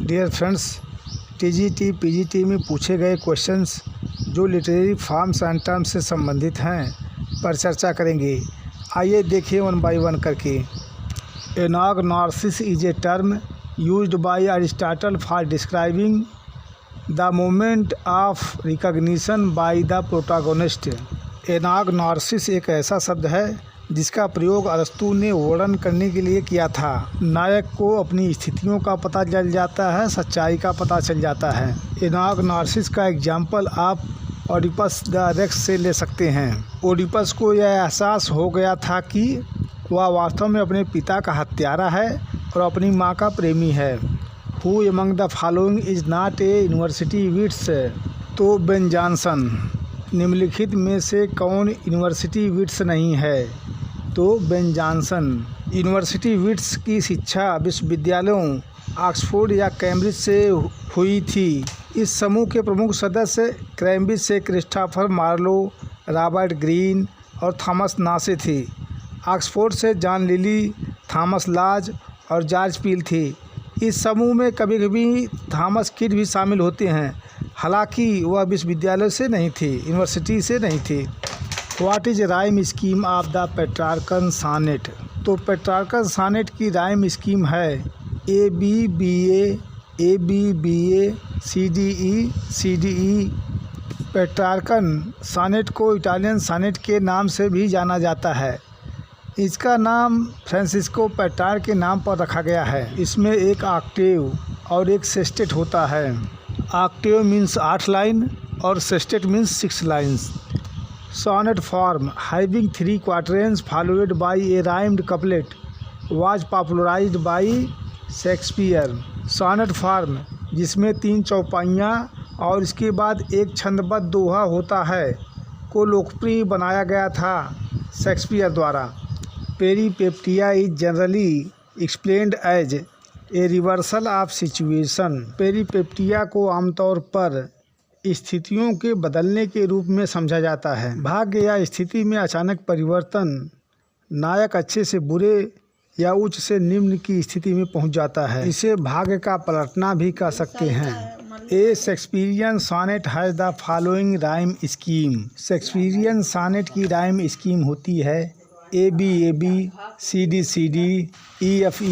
Dear friends, TGT PGT में पूछे गए क्वेश्चंस जो लिटरेरी फॉर्म्स एंड टर्म्स से संबंधित हैं पर चर्चा करेंगे। आइए देखिए वन बाय वन करके। Anagnorisis is a term used by Aristotle for describing the moment of recognition by the protagonist. Anagnorisis एक ऐसा शब्द है जिसका प्रयोग अरस्तु ने वर्णन करने के लिए किया था। नायक को अपनी स्थितियों का पता चल जाता है, सच्चाई का पता चल जाता है। एनाग्नोसिस का एग्जाम्पल आप ओडिपस द रेक्स से ले सकते हैं। ओडिपस को यह एहसास हो गया था कि वह वास्तव में अपने पिता का हत्यारा है और अपनी माँ का प्रेमी है। Who among the following is not a university wits? तो बेन जॉनसन। निम्नलिखित में से कौन यूनिवर्सिटी विट्स नहीं है? तो बेन जॉनसन। यूनिवर्सिटी विट्स की शिक्षा विश्वविद्यालयों ऑक्सफोर्ड या कैम्ब्रिज से हुई थी। इस समूह के प्रमुख सदस्य कैम्ब्रिज से क्रिस्टोफर मार्लो, रॉबर्ट ग्रीन और थॉमस नासे थे। ऑक्सफोर्ड से जॉन लिली, थॉमस लॉज और जॉर्ज पील थे। इस समूह में कभी कभी थॉमस किड भी शामिल होते हैं, हालांकि वह विश्वविद्यालय से नहीं थे, यूनिवर्सिटी से नहीं थे। What is rhyme scheme of the Petrarchan sonnet? तो पेट्रार्कन सॉनेट की राइम स्कीम है A B B A C D E. Petrarchan sonnet को इटालियन सॉनेट के नाम से भी जाना जाता है। इसका नाम फ्रांसिस्को पेट्रार्क के नाम पर रखा गया है। इसमें एक ऑक्टेव और एक सेस्टेट होता है। ऑक्टेव मीन्स 8 लाइन और sestet means 6 lines. Sonnet form having 3 quatrains followed by a rhymed couplet was popularized by Shakespeare. sonnet form जिसमें 3 चौपाइयाँ और इसके बाद एक छंदबद्ध दोहा होता है को लोकप्रिय बनाया गया था शेक्सपियर द्वारा। Peripeteia is generally explained as a reversal of situation. Peripeteia को आमतौर पर स्थितियों के बदलने के रूप में समझा जाता है। भाग्य या स्थिति में अचानक परिवर्तन। नायक अच्छे से बुरे या उच्च से निम्न की स्थिति में पहुंच जाता है। इसे भाग्य का पलटना भी कह सकते हैं। A Shakespearean sonnet has the following rhyme scheme. Shakespearean sonnet की राइम स्कीम होती है A B C D E F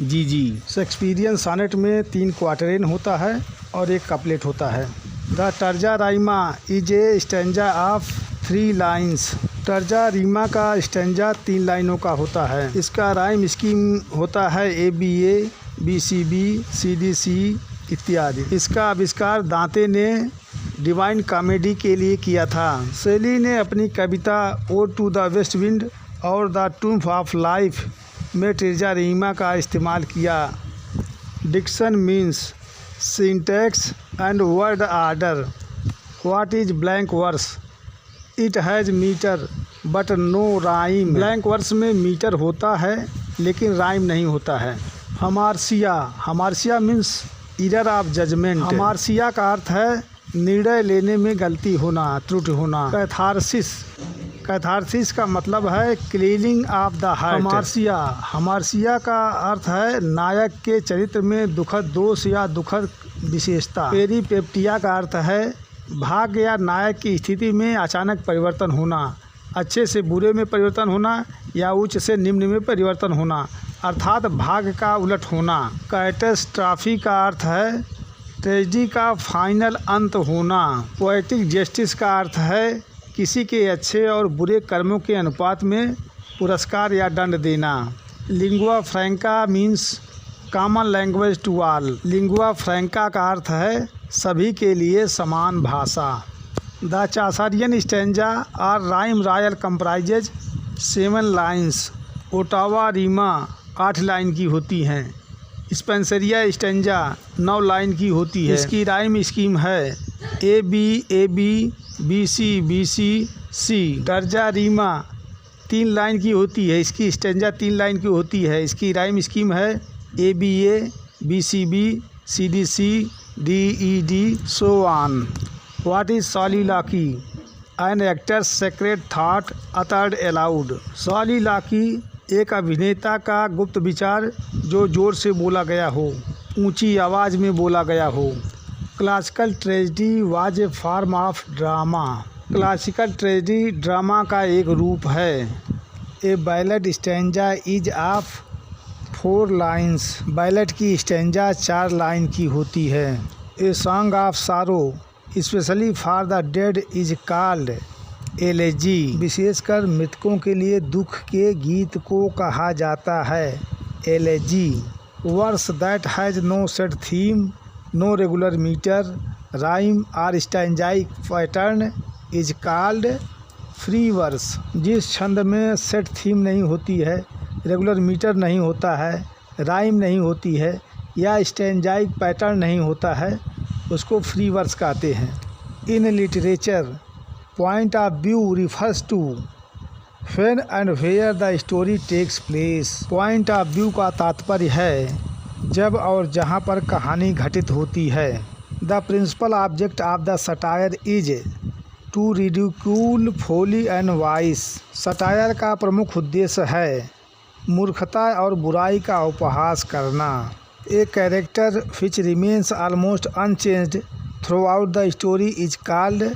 G. Shakespearean sonnet में 3 क्वार्टरेन होता है और एक कपलेट होता है। The terza rima is a stanza of 3 lines. Terza rima का स्टेंजा 3 लाइनों का होता है। इसका राइम स्कीम होता है ए बी सी डी इत्यादि। इसका आविष्कार दांते ने डिवाइन कॉमेडी के लिए किया था। शेली ने अपनी कविता ode to the west wind और द ट्रूम्फ ऑफ लाइफ में टर्जा रीमा का इस्तेमाल किया। Diction means syntax and word order. What is blank verse? It has metre but no rhyme. Blank verse में मीटर होता है लेकिन राइम नहीं होता है। Hamartia means error of judgement. Hamartia का अर्थ है निर्णय लेने में गलती होना, त्रुटि होना। कैथारसिस का मतलब है क्लीनिंग ऑफ द हार्ट। हमार्सिया का अर्थ है नायक के चरित्र में दुखद दोष या दुखद विशेषता। पेरीपेप्टिया का अर्थ है भाग्य या नायक की स्थिति में अचानक परिवर्तन होना, अच्छे से बुरे में परिवर्तन होना या उच्च से निम्न में परिवर्तन होना, अर्थात भाग्य का उलट होना। कैटेस्ट्रॉफी का अर्थ है ट्रेजेडी का फाइनल अंत होना। पोएटिक जस्टिस का अर्थ है किसी के अच्छे और बुरे कर्मों के अनुपात में पुरस्कार या दंड देना। Lingua franca means common language to all. Lingua franca का अर्थ है सभी के लिए समान भाषा। द चासरियन स्टेंजा और rhyme royal comprises 7 lines. Ottava rima 8 line की होती हैं। स्पेंसरिया स्टेंजा 9 लाइन की होती है। इसकी राइम स्कीम है A B C. Terza rima 3 line की होती है। इसकी स्टेंजा 3 लाइन की होती है। इसकी राइम स्कीम है A B C D so on. What is soliloquy? An actor's secret thought uttered aloud. Soliloquy एक अभिनेता का गुप्त विचार जो जोर से बोला गया हो। ऊंची आवाज़ में बोला गया हो। Classical tragedy was a form of drama. Classical tragedy drama का एक रूप है। A ballad stanza is of 4 lines. Ballad की स्टैंजा 4 लाइन की होती है। A song of sorrow specially for the dead is called elegy. विशेषकर मृतकों के लिए दुख के गीत को कहा जाता है elegy. Verse that has no set theme, no regular metre, rhyme और stanzaic pattern is called free verse. जिस छंद में सेट थीम नहीं होती है, रेगुलर मीटर नहीं होता है, राइम नहीं होती है या स्टैंजाइक पैटर्न नहीं होता है, उसको फ्री वर्स कहते हैं। In literature point of view refers to when and where the story takes place. Point of view का तात्पर्य है जब और जहाँ पर कहानी घटित होती है। The principal object of the satire is to ridicule folly and vice. Satire का प्रमुख उद्देश्य है मूर्खता और बुराई का उपहास करना। A character which remains almost unchanged through out the story is called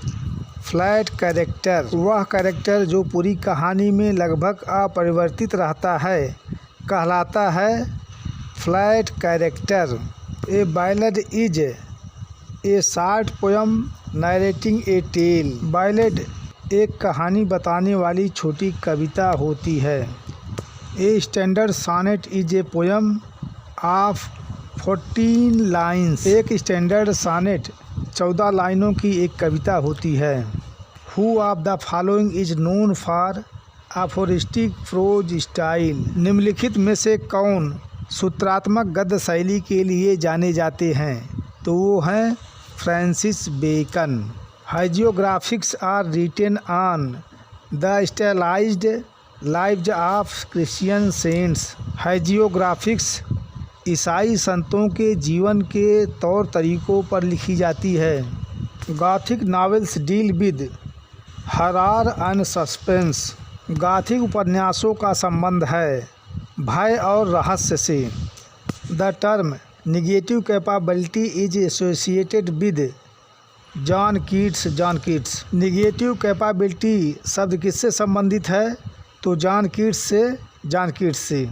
flat character. वह कैरेक्टर जो पूरी कहानी में लगभग अपरिवर्तित रहता है कहलाता है flat character. A ballad is a short poem narrating a tale. Ballad एक कहानी बताने वाली छोटी कविता होती है। A standard sonnet is a poem of 14 lines. एक स्टैंडर्ड सॉनेट 14 लाइनों की एक कविता होती है। Who of the following is known for aphoristic prose style. निम्नलिखित में से कौन सूत्रात्मक गद्य शैली के लिए जाने जाते हैं? तो वो हैं Francis Bacon. Hagiographics are written on the stylised lives of Christian saints. Hagiographics ईसाई संतों के जीवन के तौर तरीकों पर लिखी जाती है। Gothic novels deal with horror and suspense. Gothic उपन्यासों का संबंध है भय और रहस्य से। The term negative capability is associated with John Keats. Negative capability शब्द किससे संबंधित है? तो जॉन कीट्स से।